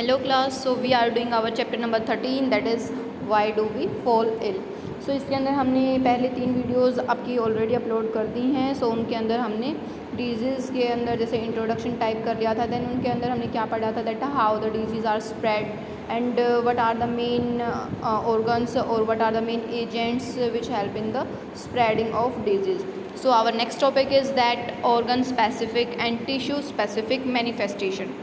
Hello class, so we are doing our chapter number 13, that is why do we fall ill. So इसके अंदर हमने पहले 3 videos आपकी already upload कर दी हैं. सो उनके अंदर हमने डिजीज़ के अंदर जैसे इंट्रोडक्शन टाइप कर लिया था. देन उनके अंदर हमने क्या पढ़ा था, that how the diseases are spread and what are the main organs or what are the main agents which help in the spreading of disease. So our next topic is that organ specific and tissue specific manifestation.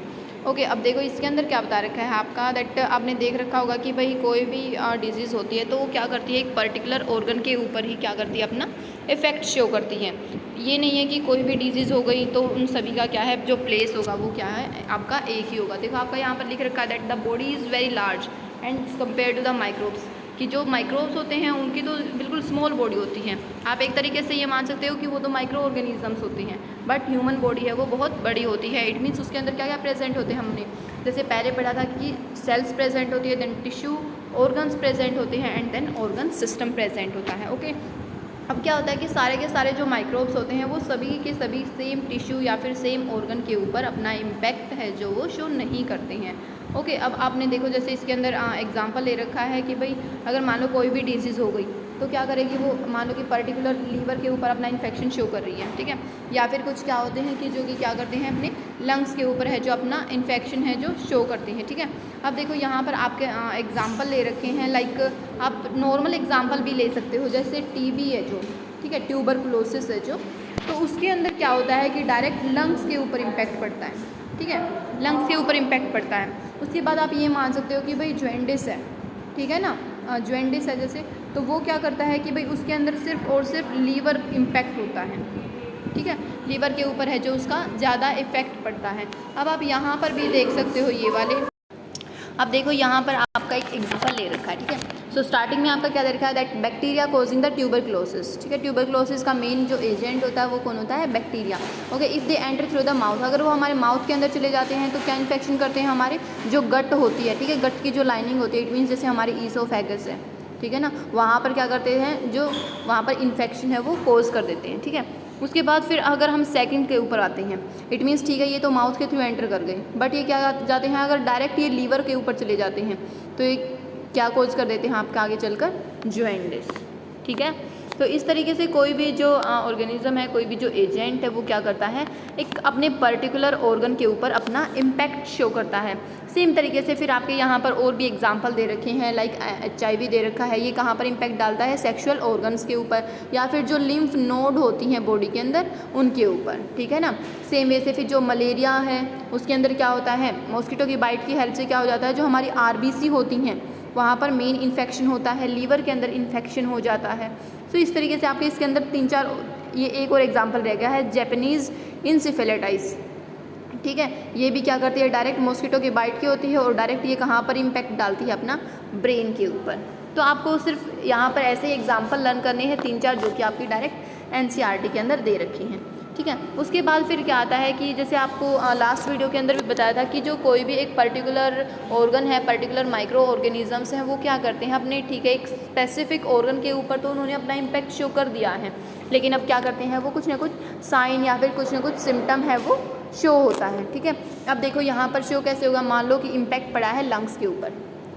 Okay अब देखो इसके अंदर क्या बता रखा है आपका, that आपने देख रखा होगा कि भाई कोई भी डिजीज़ होती है तो वो क्या करती है, एक पर्टिकुलर ऑर्गन के ऊपर ही क्या करती है, अपना इफेक्ट शो करती है. ये नहीं है कि कोई भी डिजीज़ हो गई तो उन सभी का क्या है, जो प्लेस होगा वो क्या है आपका एक ही होगा. देखो आपका यहाँ पर लिख रखा है that the body is very large and compare to the microbes, कि जो माइक्रोब्स होते हैं उनकी तो बिल्कुल स्मॉल बॉडी होती है. आप एक तरीके से ये मान सकते हो कि वो तो माइक्रो ऑर्गेनिजम्स होती हैं, बट ह्यूमन बॉडी है वो बहुत बड़ी होती है. इट मीन्स उसके अंदर क्या क्या प्रेजेंट होते हैं, हमने जैसे पहले पढ़ा था कि सेल्स प्रेजेंट होती है, देन टिश्यू ऑर्गन्स प्रेजेंट होते हैं and then organ system present होता है. ओके अब क्या होता है कि सारे के सारे जो माइक्रोब्स होते हैं वो सभी के सभी सेम टिश्यू या फिर सेम ऑर्गन के ऊपर अपना इम्पैक्ट है जो वो शो नहीं करते हैं. ओके अब आपने देखो जैसे इसके अंदर एग्जांपल ले रखा है कि भाई अगर मान लो कोई भी डिजीज़ हो गई तो क्या करेगी वो, मान लो कि पर्टिकुलर लीवर के ऊपर अपना इन्फेक्शन शो कर रही है, ठीक है. या फिर कुछ क्या होते हैं कि जो कि क्या करते हैं, अपने लंग्स के ऊपर है जो अपना इन्फेक्शन है जो शो करते हैं, ठीक है. अब देखो यहाँ पर आपके एग्जाम्पल ले रखे हैं, लाइक आप नॉर्मल एग्जाम्पल भी ले सकते हो, जैसे टीबी है जो, ठीक है, ट्यूबरकुलोसिस है जो, तो उसके अंदर क्या होता है कि डायरेक्ट लंग्स के ऊपर इम्पैक्ट पड़ता है, ठीक है, लंग्स के ऊपर इम्पैक्ट पड़ता है. उसके बाद आप ये मान सकते हो कि भाई जॉन्डिस है, ठीक है ना, जॉन्डिस है जैसे, तो वो क्या करता है कि भाई उसके अंदर सिर्फ और सिर्फ लीवर इम्पैक्ट होता है, ठीक है, लीवर के ऊपर है जो उसका ज़्यादा इफेक्ट पड़ता है. अब आप यहाँ पर भी देख सकते हो ये वाले, अब देखो यहाँ पर आपका एक एग्जाम्पल ले रखा है, ठीक है. सो स्टार्टिंग में आपका क्या दे रखा है, that bacteria causing the tuberculosis, ठीक है. ट्यूबरक्लोसिस का मेन जो एजेंट होता है वो कौन होता है, bacteria. Okay if they enter through the mouth, अगर वो हमारे माउथ के अंदर चले जाते हैं तो क्या इन्फेक्शन करते हैं, हमारे जो गट होती है, ठीक है, गट की जो लाइनिंग होती है, इट मीन्स जैसे हमारी ईसोफेगस है, ठीक है ना, वहाँ पर क्या करते हैं, जो वहाँ पर इन्फेक्शन है वो कोज कर देते हैं, ठीक है. उसके बाद फिर अगर हम सेकंड के ऊपर आते हैं, इट मीन्स ठीक है ये तो माउथ के थ्रू एंटर कर गए, बट ये क्या जाते हैं, अगर डायरेक्ट ये लीवर के ऊपर चले जाते हैं तो ये क्या कोज कर देते हैं आपका आगे चलकर, जॉन्डिस, ठीक है. तो इस तरीके से कोई भी जो ऑर्गेनिज्म है, कोई भी जो एजेंट है वो क्या करता है, एक अपने पर्टिकुलर ऑर्गन के ऊपर अपना इम्पैक्ट शो करता है. सेम तरीके से फिर आपके यहाँ पर और भी एग्जांपल दे रखे हैं, लाइक HIV दे रखा है, ये कहाँ पर इम्पैक्ट डालता है, सेक्सुअल ऑर्गन्स के ऊपर, या फिर जो लिम्फ नोड होती हैं बॉडी के अंदर उनके ऊपर, ठीक है ना. सेम वे से फिर जो मलेरिया है उसके अंदर क्या होता है, मॉस्किटो की बाइट की हेल्प से क्या हो जाता है, जो हमारी RBC होती हैं वहाँ पर मेन इन्फेक्शन होता है, लीवर के अंदर इन्फेक्शन हो जाता है. सो इस तरीके से आपके इसके अंदर 3-4, ये एक और एग्जांपल रह गया है, जैपनीज़ इंसेफेलाइटिस, ठीक है. ये भी क्या करती है, डायरेक्ट मॉस्किटो की बाइट की होती है और डायरेक्ट ये कहाँ पर इम्पैक्ट डालती है, अपना ब्रेन के ऊपर. तो आपको सिर्फ यहाँ पर ऐसे ही एग्जाम्पल लर्न करने हैं 3-4 जो कि आपकी डायरेक्ट NCERT के अंदर दे रखी हैं, ठीक है. उसके बाद फिर क्या आता है कि जैसे आपको लास्ट वीडियो के अंदर भी बताया था कि जो कोई भी एक पर्टिकुलर ऑर्गन है, पर्टिकुलर माइक्रो ऑर्गेनिजम्स हैं, वो क्या करते हैं अपने, ठीक है, एक स्पेसिफिक ऑर्गन के ऊपर तो उन्होंने अपना इम्पैक्ट शो कर दिया है, लेकिन अब क्या करते हैं वो कुछ ना कुछ साइन या फिर कुछ ना कुछ सिम्टम है वो शो होता है, ठीक है. अब देखो यहाँ पर शो कैसे होगा, मान लो कि इम्पैक्ट पड़ा है लंग्स के ऊपर,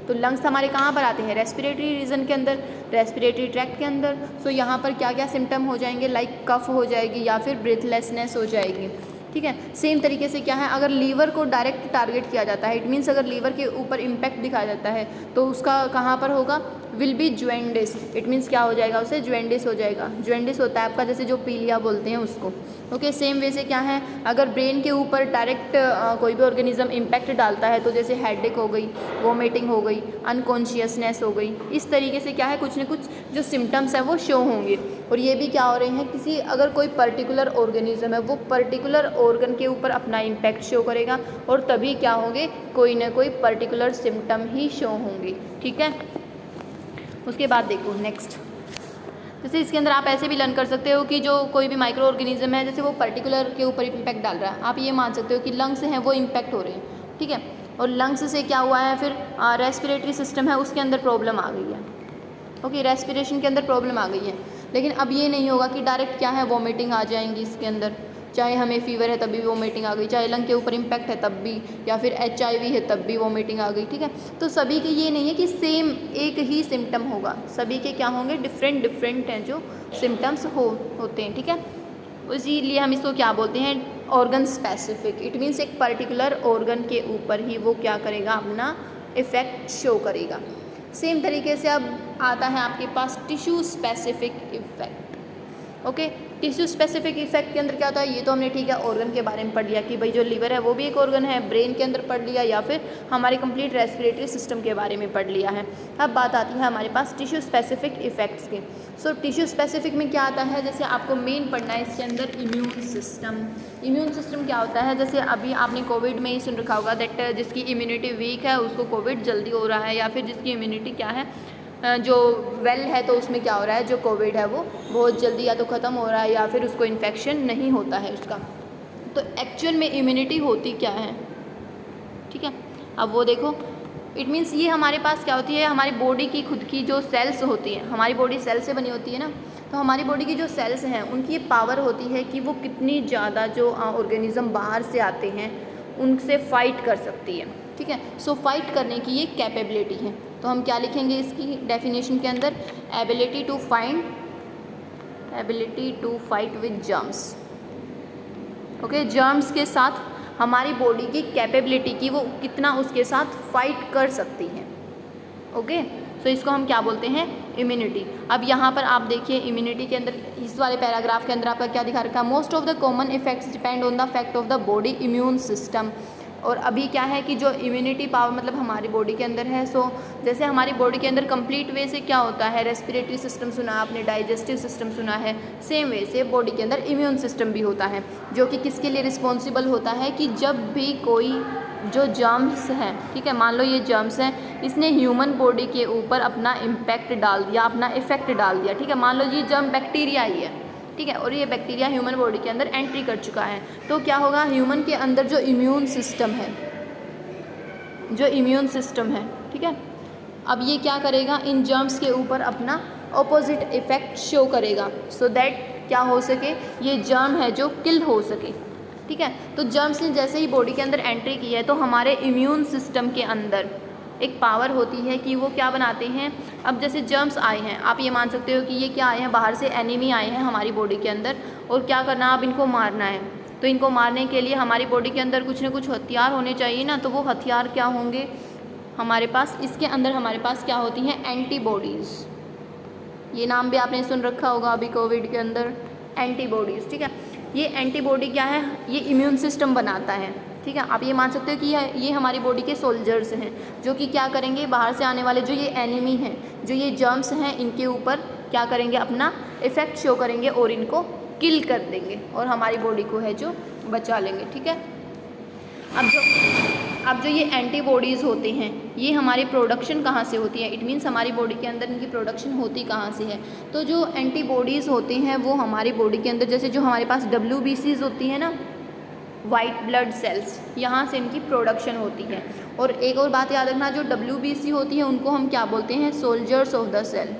तो लंग्स हमारे कहाँ पर आते हैं, रेस्पिरेटरी रीजन के अंदर, रेस्पिरेटरी ट्रैक्ट के अंदर. सो यहाँ पर क्या क्या सिम्टम हो जाएंगे, लाइक कफ हो जाएगी या फिर ब्रीथलेसनेस हो जाएगी, ठीक है. सेम तरीके से क्या है, अगर लीवर को डायरेक्ट टारगेट किया जाता है, इट मीन्स अगर लीवर के ऊपर इम्पैक्ट दिखाया जाता है तो उसका कहाँ पर होगा, will be jaundice, it means क्या हो जाएगा, उसे जॉन्डिस हो जाएगा. जॉन्डिस होता है आपका जैसे जो पीलिया बोलते हैं उसको. ओके सेम वे से क्या है, अगर ब्रेन के ऊपर डायरेक्ट कोई भी ऑर्गेनिज्म इम्पैक्ट डालता है तो जैसे हेडेक हो गई, वोमिटिंग हो गई, अनकॉन्शियसनेस हो गई, इस तरीके से क्या है कुछ न कुछ जो सिम्टम्स हैं वो शो होंगे. और ये भी क्या हो रहे हैं, किसी अगर कोई पर्टिकुलर ऑर्गेनिज्म है वो पर्टिकुलर ऑर्गन के ऊपर अपना इम्पैक्ट शो करेगा और तभी क्या होंगे, कोई ना कोई पर्टिकुलर सिम्टम ही शो होंगे, ठीक है. उसके बाद देखो नेक्स्ट, जैसे इसके अंदर आप ऐसे भी लर्न कर सकते हो कि जो कोई भी माइक्रो ऑर्गेनिज्म है जैसे वो पर्टिकुलर के ऊपर इम्पैक्ट डाल रहा है, आप ये मान सकते हो कि लंग्स हैं वो इम्पैक्ट हो रहे हैं, ठीक है. और लंग्स से क्या हुआ है, फिर रेस्पिरेटरी सिस्टम है उसके अंदर प्रॉब्लम आ गई है, ओके, रेस्पिरेशन के अंदर प्रॉब्लम आ गई है. लेकिन अब ये नहीं होगा कि डायरेक्ट क्या है, वॉमिटिंग आ जाएंगी इसके अंदर, चाहे हमें फीवर है तब भी वोमिटिंग आ गई, चाहे लंग के ऊपर इम्पैक्ट है तब भी, या फिर HIV है तब भी वोमिटिंग आ गई, ठीक है। तो सभी के ये नहीं है कि सेम एक ही सिम्टम होगा, सभी के क्या होंगे, डिफरेंट डिफरेंट हैं जो सिम्टम्स होते हैं, ठीक है। इसीलिए हम इसको क्या बोलते हैं, ऑर्गन स्पेसिफिक। इट मीन्स एक पर्टिकुलर ऑर्गन के ऊपर ही वो क्या करेगा, अपना इफ़ेक्ट शो करेगा। सेम तरीके से अब आता है आपके पास tissue specific effect. Okay, tissue specific effect के अंदर क्या होता है, ये तो हमने ठीक है ऑर्गन के बारे में पढ़ लिया कि भाई जो लीवर है वो भी एक ऑर्गन है, ब्रेन के अंदर पढ़ लिया, या फिर हमारे कंप्लीट रेस्पिरेटरी सिस्टम के बारे में पढ़ लिया है। अब बात आती है हमारे पास टिश्यू स्पेसिफिक इफेक्ट्स के। सो टिश्यू स्पेसिफिक में क्या आता है, जैसे आपको मेन पढ़ना है इसके अंदर इम्यून सिस्टम। इम्यून सिस्टम क्या होता है, जैसे अभी आपने कोविड में ही सुन रखा होगा दैट जिसकी इम्यूनिटी वीक है उसको कोविड जल्दी हो रहा है, या फिर जिसकी इम्यूनिटी क्या है जो वेल है तो उसमें क्या हो रहा है, जो कोविड है वो बहुत जल्दी या तो ख़त्म हो रहा है या फिर उसको इन्फेक्शन नहीं होता है उसका। तो एक्चुअल में इम्यूनिटी होती क्या है, ठीक है। अब वो देखो, इट मीन्स ये हमारे पास क्या होती है, हमारी बॉडी की खुद की जो सेल्स होती हैं, हमारी बॉडी सेल से बनी होती है ना, तो हमारी बॉडी की जो सेल्स हैं उनकी ये पावर होती है कि वो कितनी ज़्यादा जो ऑर्गेनिज्म बाहर से आते हैं उनसे फाइट कर सकती है, ठीक है। सो फाइट करने की ये कैपेबिलिटी है। तो हम क्या लिखेंगे इसकी डेफिनेशन के अंदर, ability to fight with germs. Okay, germs के साथ हमारी बॉडी की कैपेबिलिटी की वो कितना उसके साथ फाइट कर सकती है। ओके, सो इसको हम क्या बोलते हैं, इम्यूनिटी। अब यहाँ पर आप देखिए इम्यूनिटी के अंदर इस वाले पैराग्राफ के अंदर आपका क्या दिखा रखा है, most of the common effects depend on the fact of the body immune system. और अभी क्या है कि जो इम्यूनिटी पावर मतलब हमारी बॉडी के अंदर है, सो जैसे हमारी बॉडी के अंदर कंप्लीट वे से क्या होता है, रेस्पिरेटरी सिस्टम सुना आपने, डाइजेस्टिव सिस्टम सुना है, सेम वे से बॉडी के अंदर इम्यून सिस्टम भी होता है, जो कि किसके लिए रिस्पॉन्सिबल होता है कि जब भी कोई जो जर्म्स हैं, ठीक है, मान लो ये जर्म्स हैं, इसने ह्यूमन बॉडी के ऊपर अपना इम्पैक्ट डाल दिया, अपना इफेक्ट डाल दिया, ठीक है। मान लो ये जर्म बैक्टीरिया ही है, ठीक है, और ये बैक्टीरिया ह्यूमन बॉडी के अंदर एंट्री कर चुका है, तो क्या होगा, ह्यूमन के अंदर जो इम्यून सिस्टम है, ठीक है, अब ये क्या करेगा, इन जर्म्स के ऊपर अपना ऑपोजिट इफेक्ट शो करेगा, सो दैट क्या हो सके, ये जर्म है जो किल हो सके, ठीक है। तो जर्म्स ने जैसे ही बॉडी के अंदर एंट्री की है, तो हमारे इम्यून सिस्टम के अंदर एक पावर होती है कि वो क्या बनाते हैं। अब जैसे जर्म्स आए हैं, आप ये मान सकते हो कि ये क्या आए हैं, बाहर से एनिमी आए हैं हमारी बॉडी के अंदर, और क्या करना, अब इनको मारना है। तो इनको मारने के लिए हमारी बॉडी के अंदर कुछ ना कुछ हथियार होने चाहिए ना, तो वो हथियार क्या होंगे हमारे पास, इसके अंदर हमारे पास क्या होती हैं, एंटीबॉडीज़। ये नाम भी आपने सुन रखा होगा अभी कोविड के अंदर, एंटीबॉडीज़, ठीक है। ये एंटीबॉडी क्या है, ये इम्यून सिस्टम बनाता है, ठीक है। आप ये मान सकते हो कि ये हमारी बॉडी के सोल्जर्स हैं, जो कि क्या करेंगे, बाहर से आने वाले जो ये एनिमी हैं, जो ये जर्म्स हैं, इनके ऊपर क्या करेंगे, अपना इफेक्ट शो करेंगे और इनको किल कर देंगे और हमारी बॉडी को है जो बचा लेंगे, ठीक है। अब जो ये एंटीबॉडीज़ होते हैं, ये हमारी प्रोडक्शन कहाँ से होती है, इट मीन्स हमारी बॉडी के अंदर इनकी प्रोडक्शन होती कहाँ से है। तो जो एंटीबॉडीज़ होते हैं वो हमारी बॉडी के अंदर, जैसे जो हमारे पास WBCs होती है ना, वाइट ब्लड सेल्स, यहाँ से इनकी प्रोडक्शन होती है। और एक और बात याद रखना, जो WBC होती है उनको हम क्या बोलते हैं, सोल्जर्स ऑफ द सेल,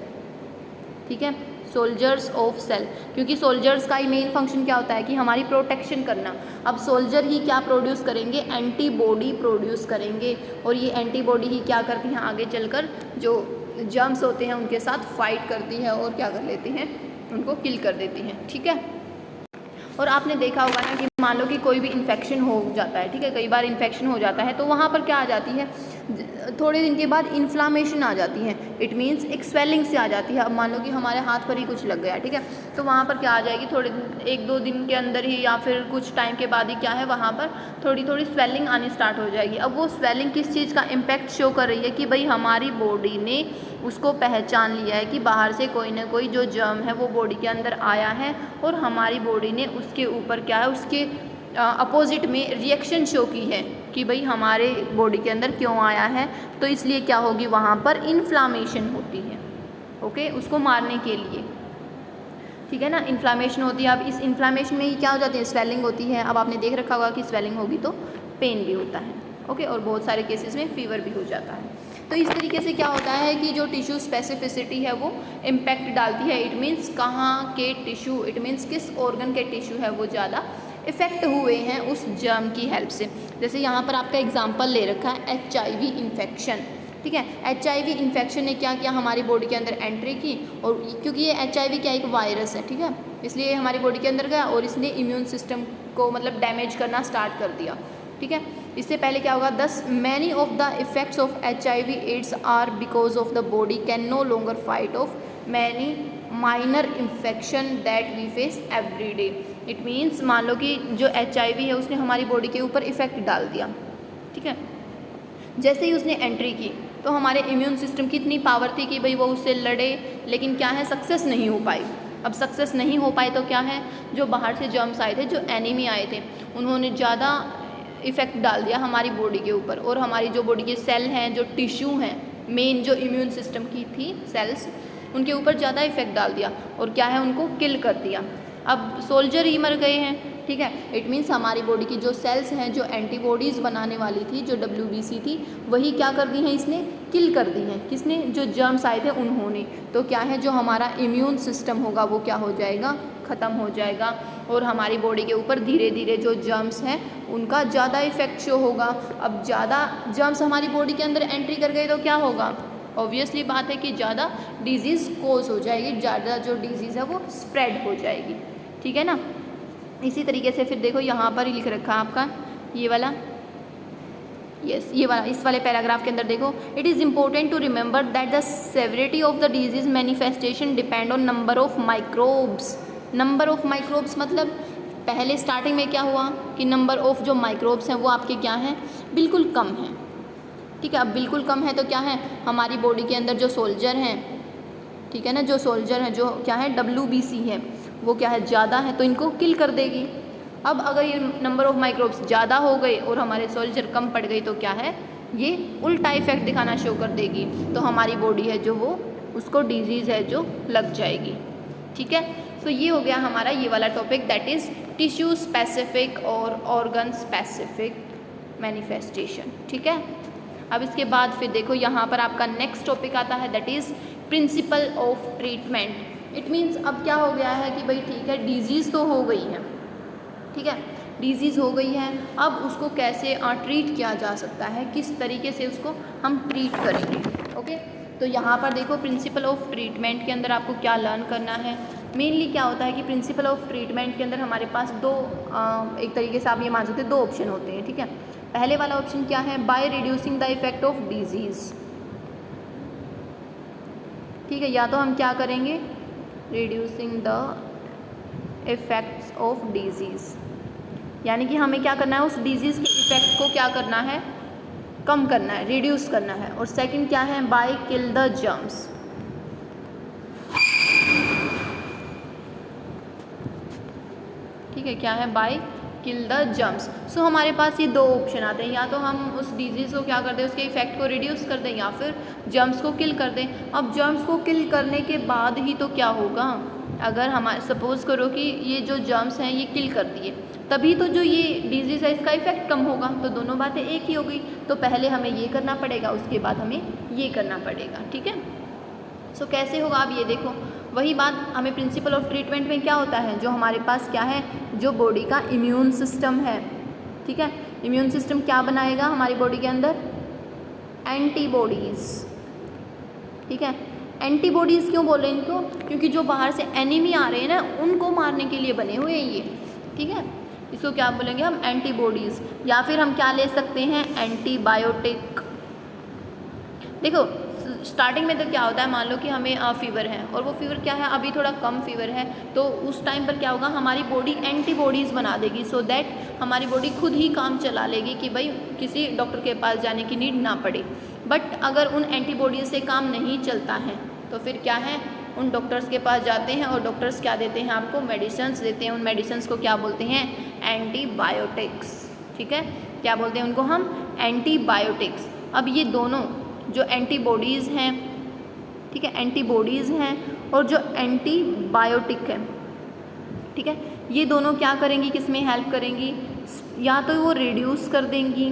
ठीक है, सोल्जर्स ऑफ सेल, क्योंकि सोल्जर्स का ही मेन फंक्शन क्या होता है कि हमारी प्रोटेक्शन करना। अब सोल्जर ही क्या प्रोड्यूस करेंगे, एंटीबॉडी प्रोड्यूस करेंगे, और ये एंटीबॉडी ही क्या करती हैं, आगे चलकर जो जर्म्स होते हैं उनके साथ फाइट करती है और क्या कर लेती हैं, उनको किल कर देती हैं, ठीक है। और आपने देखा होगा ना कि मान लो कि कोई भी इन्फेक्शन हो जाता है, ठीक है, कई बार इन्फेक्शन हो जाता है, तो वहाँ पर क्या आ जाती है, थोड़े दिन के बाद इन्फ्लामेशन आ जाती है, इट मीन्स एक स्वेलिंग से आ जाती है। अब मान लो कि हमारे हाथ पर ही कुछ लग गया, ठीक है, तो वहाँ पर क्या आ जाएगी, थोड़े 1-2 दिन के अंदर ही या फिर कुछ टाइम के बाद ही क्या है, वहाँ पर थोड़ी थोड़ी स्वेलिंग आनी स्टार्ट हो जाएगी। अब वो स्वेलिंग किस चीज़ का इम्पैक्ट शो कर रही है कि भाई हमारी बॉडी ने उसको पहचान लिया है कि बाहर से कोई ना कोई जो जर्म है वो बॉडी के अंदर आया है, और हमारी बॉडी ने उसके ऊपर क्या है, उसके अपोजिट में रिएक्शन शो की है कि भाई हमारे बॉडी के अंदर क्यों आया है, तो इसलिए क्या होगी, वहाँ पर इन्फ्लामेशन होती है, ओके, उसको मारने के लिए, ठीक है ना, इन्फ्लामेशन होती है। अब इस इन्फ्लामेशन में ही क्या हो जाती है, स्वेलिंग होती है। अब आपने देख रखा होगा कि स्वेलिंग होगी तो पेन भी होता है, ओके, और बहुत सारे केसेस में फीवर भी हो जाता है। तो इस तरीके से क्या होता है कि जो टिश्यू स्पेसिफिसिटी है वो इम्पैक्ट डालती है, इट मीन्स कहाँ के टिश्यू, इट मीन्स किस ऑर्गन के टिश्यू है वो ज़्यादा इफ़ेक्ट हुए हैं उस जर्म की हेल्प से। जैसे यहाँ पर आपका एग्जांपल ले रखा है HIV इन्फेक्शन, ठीक है। HIV इन्फेक्शन ने क्या किया, हमारी बॉडी के अंदर एंट्री की, और क्योंकि ये HIV क्या एक वायरस है, ठीक है, इसलिए ये हमारी बॉडी के अंदर गया और इसने इम्यून सिस्टम को मतलब डैमेज करना स्टार्ट कर दिया, ठीक है। इससे पहले क्या होगा, thus many of the effects of HIV AIDS are because of the body can no longer fight off many minor infection that we face every day. It means मान लो कि जो HIV है उसने हमारी बॉडी के ऊपर इफेक्ट डाल दिया, ठीक है। जैसे ही उसने एंट्री की तो हमारे इम्यून सिस्टम की इतनी पावर थी कि भाई वो उससे लड़े, लेकिन क्या है, सक्सेस नहीं हो पाई। अब सक्सेस नहीं हो पाए तो क्या है, जो बाहर से जर्म्स आए थे, जो एनिमी आए थे, उन्होंने ज़्यादा इफ़ेक्ट डाल दिया हमारी बॉडी के ऊपर, और हमारी जो बॉडी के सेल हैं, जो टिश्यू हैं, मेन जो इम्यून सिस्टम की थी सेल्स, उनके ऊपर ज़्यादा इफ़ेक्ट डाल दिया और क्या है, उनको किल कर दिया। अब सोल्जर ही मर गए हैं, ठीक है। इट मीन्स हमारी बॉडी की जो सेल्स हैं, जो एंटीबॉडीज़ बनाने वाली थी, जो WBC थी, वही क्या कर दी हैं, इसने किल कर दी हैं। किसने, जो जर्म्स आए थे उन्होंने। तो क्या है, जो हमारा इम्यून सिस्टम होगा वो क्या हो जाएगा, ख़त्म हो जाएगा, और हमारी बॉडी के ऊपर धीरे धीरे जो जर्म्स हैं उनका ज़्यादा इफेक्ट शो होगा। अब ज़्यादा जर्म्स हमारी बॉडी के अंदर एंट्री कर गए तो क्या होगा, ऑब्वियसली बात है कि ज़्यादा डिजीज़ कोज हो जाएगी, ज़्यादा जो डिजीज़ है वो स्प्रेड हो जाएगी, ठीक है ना। इसी तरीके से फिर देखो यहाँ पर ही लिख रखा है आपका ये वाला, यस ये वाला, इस वाले पैराग्राफ के अंदर देखो, it is important to remember that the severity of the disease manifestation depend on number of microbes. Number of microbes मतलब पहले स्टार्टिंग में क्या हुआ कि नंबर ऑफ जो माइक्रोब्स हैं वो आपके क्या हैं, बिल्कुल कम हैं, ठीक है। अब बिल्कुल कम है तो क्या है, हमारी बॉडी के अंदर जो सोल्जर हैं, ठीक है ना, जो सोल्जर हैं, जो क्या है WBC है, वो क्या है, ज़्यादा है, तो इनको किल कर देगी। अब अगर ये नंबर ऑफ माइक्रोब्स ज़्यादा हो गए और हमारे सोल्जर कम पड़ गई तो क्या है, ये उल्टा इफेक्ट दिखाना शो कर देगी, तो हमारी बॉडी है जो वो, उसको डिजीज़ है जो लग जाएगी, ठीक है। सो ये हो गया हमारा ये वाला topic, that is tissue specific और ऑर्गन स्पेसिफिक मैनिफेस्टेशन, ठीक है। अब इसके बाद फिर देखो यहाँ पर आपका नेक्स्ट टॉपिक आता है, that is principle of treatment. It means अब क्या हो गया है कि भाई ठीक है, डिजीज़ तो हो गई है, ठीक है, डिजीज़ हो गई है, अब उसको कैसे ट्रीट किया जा सकता है, किस तरीके से उसको हम ट्रीट करेंगे, ओके। तो यहाँ पर देखो प्रिंसिपल ऑफ ट्रीटमेंट के अंदर आपको क्या लर्न करना है। मेनली क्या होता है कि प्रिंसिपल ऑफ ट्रीटमेंट के अंदर हमारे पास दो एक तरीके से आप ये मान सकते हैं, दो ऑप्शन होते हैं, ठीक है। पहले वाला ऑप्शन क्या है, by reducing the effect of disease, ठीक है, या तो हम क्या करेंगे, reducing the effects of disease, यानी कि हमें क्या करना है, उस डिजीज़ के इफेक्ट को क्या करना है, कम करना है, रिड्यूस करना है। और सेकंड क्या है, बाय किल द जर्म्स, ठीक है, क्या है, बाय किल द जर्म्स। सो हमारे पास ये दो ऑप्शन आते हैं, या तो हम उस डिजीज़ को क्या कर दें, उसके इफेक्ट को रिड्यूस कर दें, या फिर जर्म्स को किल कर दें। अब जर्म्स को किल करने के बाद ही तो क्या होगा, अगर हमारे सपोज़ करो कि ये जो जर्म्स हैं ये किल कर दिए, तभी तो जो ये डिजीज़ है इसका इफेक्ट कम होगा, तो दोनों बातें एक ही हो गई। तो पहले हमें ये करना पड़ेगा, उसके बाद हमें ये करना पड़ेगा, ठीक है। सो कैसे होगा, आप ये देखो, वही बात, हमें प्रिंसिपल ऑफ ट्रीटमेंट में क्या होता है, जो हमारे पास क्या है, जो बॉडी का इम्यून सिस्टम है, ठीक है, इम्यून सिस्टम क्या बनाएगा हमारी बॉडी के अंदर, एंटीबॉडीज़, ठीक है। एंटीबॉडीज़ क्यों बोल रहे हैं इनको, क्योंकि जो बाहर से एनिमी आ रहे हैं ना, उनको मारने के लिए बने हुए हैं ये, ठीक है। इसको क्या बोलेंगे हम, एंटीबॉडीज़, या फिर हम क्या ले सकते हैं, एंटीबायोटिक। देखो स्टार्टिंग में तो क्या होता है, मान लो कि हमें फीवर है, और वो फीवर क्या है, अभी थोड़ा कम फीवर है, तो उस टाइम पर क्या होगा, हमारी बॉडी एंटीबॉडीज़ बना देगी, सो दैट हमारी बॉडी खुद ही काम चला लेगी कि भाई किसी डॉक्टर के पास जाने की नीड ना पड़े। बट अगर उन एंटीबॉडीज़ से काम नहीं चलता है तो फिर क्या है, उन डॉक्टर्स के पास जाते हैं, और डॉक्टर्स क्या देते हैं आपको, मेडिसिन्स देते हैं। उन मेडिसिन्स को क्या बोलते हैं, एंटीबायोटिक्स, ठीक है, क्या बोलते हैं उनको हम, एंटीबायोटिक्स। अब ये दोनों जो एंटीबॉडीज़ हैं, ठीक है, एंटीबॉडीज़ हैं, और जो एंटीबायोटिक है, ठीक है, ये दोनों क्या करेंगी, किस में हेल्प करेंगी, या तो वो रिड्यूस कर देंगी,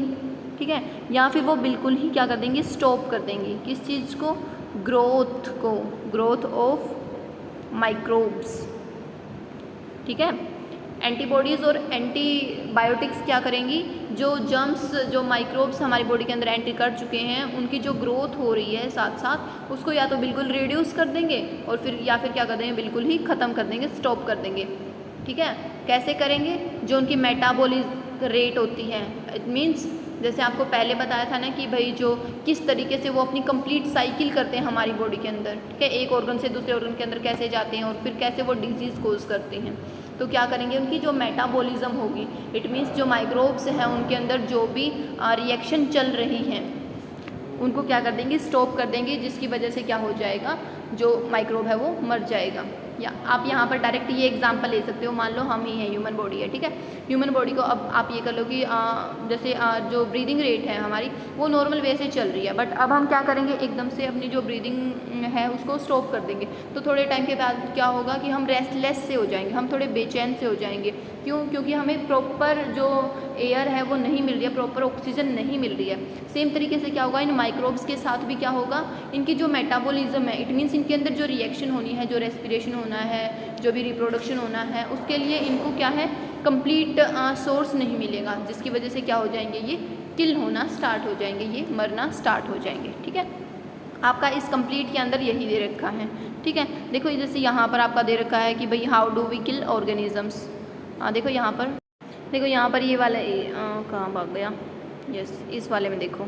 ठीक है, या फिर वो बिल्कुल ही क्या कर देंगी, स्टॉप कर देंगी, किस चीज़ को, ग्रोथ को, ग्रोथ ऑफ माइक्रोब्स, ठीक है। एंटीबॉडीज़ और एंटीबायोटिक्स क्या करेंगी, जो जर्म्स जो माइक्रोब्स हमारी बॉडी के अंदर एंट्री कर चुके हैं उनकी जो ग्रोथ हो रही है साथ साथ उसको या तो बिल्कुल रिड्यूस कर देंगे और फिर या फिर क्या कर देंगे, बिल्कुल ही ख़त्म कर देंगे, स्टॉप कर देंगे। ठीक है, कैसे करेंगे, जो उनकी मेटाबॉलिक रेट होती है, इट मीन्स जैसे आपको पहले बताया था ना कि भाई जो किस तरीके से वो अपनी कंप्लीट साइकिल करते हैं हमारी बॉडी के अंदर, ठीक है, एक ऑर्गन से दूसरे ऑर्गन के अंदर कैसे जाते हैं और फिर कैसे वो डिजीज़ कोज करते हैं। तो क्या करेंगे, उनकी जो मेटाबॉलिज्म होगी, इट मीन्स जो माइक्रोब्स हैं उनके अंदर जो भी रिएक्शन चल रही हैं उनको क्या कर देंगे, स्टॉप कर देंगे, जिसकी वजह से क्या हो जाएगा, जो माइक्रोब है वो मर जाएगा। या आप यहाँ पर डायरेक्ट ये एग्जांपल ले सकते हो, मान लो हम ही हैं, ह्यूमन बॉडी है, ठीक है, ह्यूमन बॉडी को अब आप ये कर लो कि जैसे जो ब्रीदिंग रेट है हमारी वो नॉर्मल वे से चल रही है, बट अब हम क्या करेंगे, एकदम से अपनी जो ब्रीदिंग है उसको स्टॉप कर देंगे, तो थोड़े टाइम के बाद क्या होगा कि हम रेस्टलेस से हो जाएंगे, हम थोड़े बेचैन से हो जाएंगे। क्यों? क्योंकि हमें प्रॉपर जो एयर है वो नहीं मिल रही है, प्रॉपर ऑक्सीजन नहीं मिल रही है। सेम तरीके से क्या होगा, इन माइक्रोब्स के साथ भी क्या होगा, इनकी जो मेटाबॉलिज्म है, इट मीन्स इनके अंदर जो रिएक्शन होनी है, जो रेस्पिरेशन होना है, जो भी रिप्रोडक्शन होना है, उसके लिए इनको क्या है, कंप्लीट सोर्स नहीं मिलेगा, जिसकी वजह से क्या हो जाएंगे, ये किल होना स्टार्ट हो जाएंगे, ये मरना स्टार्ट हो जाएंगे। ठीक है, आपका इस कंप्लीट के अंदर यही दे रखा है। ठीक है, देखो जैसे यहाँ पर आपका दे रखा है कि भाई how do we kill organisms. देखो यहाँ पर, देखो यहाँ पर ये वाला कहाँ भाग गया, यस इस वाले में देखो,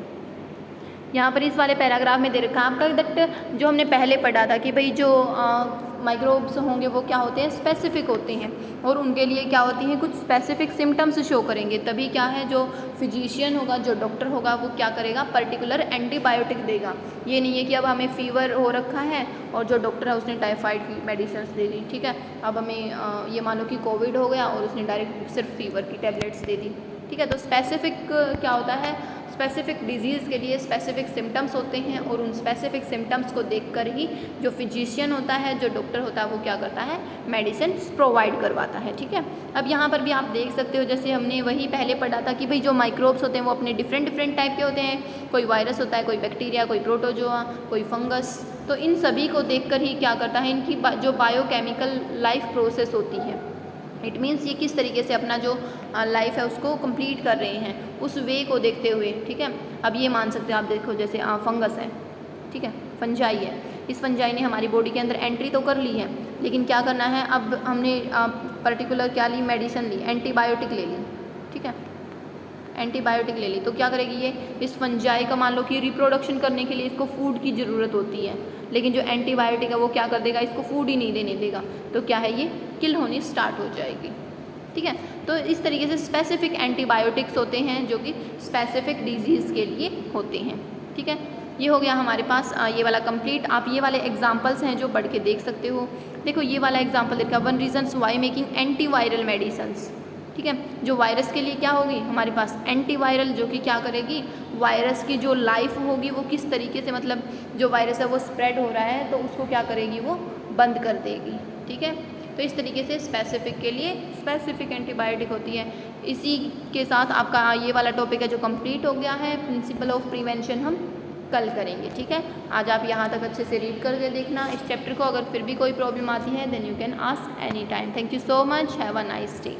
यहाँ पर इस वाले पैराग्राफ में दे रखा है आपका दैट जो हमने पहले पढ़ा था कि भाई जो माइक्रोब्स होंगे वो क्या होते हैं, स्पेसिफिक होते हैं और उनके लिए क्या होती हैं, कुछ स्पेसिफिक सिम्टम्स शो करेंगे, तभी क्या है जो फिजिशियन होगा, जो डॉक्टर होगा वो क्या करेगा, पर्टिकुलर एंटीबायोटिक देगा। ये नहीं है कि अब हमें फीवर हो रखा है और जो डॉक्टर है उसने टाइफाइड की मेडिसिन दे दी, ठीक है, अब हमें ये मान लो कि कोविड हो गया और उसने डायरेक्ट सिर्फ फीवर की टैबलेट्स दे दी। ठीक है, तो स्पेसिफिक क्या होता है, स्पेसिफिक डिजीज़ के लिए स्पेसिफिक सिम्टम्स होते हैं और उन स्पेसिफिक सिम्टम्स को देखकर ही जो फिजिशियन होता है, जो डॉक्टर होता है वो क्या करता है, मेडिसिन प्रोवाइड करवाता है। ठीक है, अब यहाँ पर भी आप देख सकते हो, जैसे हमने वही पहले पढ़ा था कि भाई जो माइक्रोब्स होते हैं वो अपने डिफरेंट टाइप के होते हैं, कोई वायरस होता है, कोई बैक्टीरिया, कोई प्रोटोजोआ, कोई फंगस, तो इन सभी को देखकर ही क्या करता है, इनकी जो बायोकेमिकल लाइफ प्रोसेस होती है, इट मीन्स ये किस तरीके से अपना जो लाइफ है उसको कंप्लीट कर रहे हैं, उस वे को देखते हुए। ठीक है, अब ये मान सकते हो आप, देखो जैसे फंगस है, ठीक है, फंजाई है, इस फंजाई ने हमारी बॉडी के अंदर एंट्री तो कर ली है, लेकिन क्या करना है, अब हमने पर्टिकुलर क्या ली, मेडिसिन ली, एंटीबायोटिक ले ली। ठीक है, एंटीबायोटिक ले ली तो क्या करेगी ये, इस फंजाई का मान लो कि रिप्रोडक्शन करने के लिए इसको फूड की ज़रूरत होती है, लेकिन जो एंटीबायोटिक है वो क्या कर देगा, इसको फूड ही नहीं देने देगा, तो क्या है, ये किल होनी स्टार्ट हो जाएगी। ठीक है, तो इस तरीके से स्पेसिफिक एंटीबायोटिक्स होते हैं जो कि स्पेसिफिक डिजीज़ के लिए होते हैं। ठीक है, ये हो गया हमारे पास ये वाला कंप्लीट। आप ये वाले एग्जांपल्स हैं जो पढ़ के देख सकते हो। देखो ये वाला एग्जांपल देखा, 1 reasons why making antiviral medicines. ठीक है, जो वायरस के लिए क्या होगी हमारे पास, एंटीवायरल, जो कि क्या करेगी, वायरस की जो लाइफ होगी वो किस तरीके से, मतलब जो वायरस है वो स्प्रेड हो रहा है तो उसको क्या करेगी, वो बंद कर देगी। ठीक है, तो इस तरीके से स्पेसिफिक के लिए स्पेसिफिक एंटीबायोटिक होती है। इसी के साथ आपका ये वाला टॉपिक है जो कंप्लीट हो गया है। प्रिंसिपल ऑफ प्रिवेंशन हम कल करेंगे। ठीक है, आज आप यहाँ तक अच्छे से रीड करके देखना इस चैप्टर को। अगर फिर भी कोई प्रॉब्लम आती है then you can ask any time. Thank you so much, have a nice day.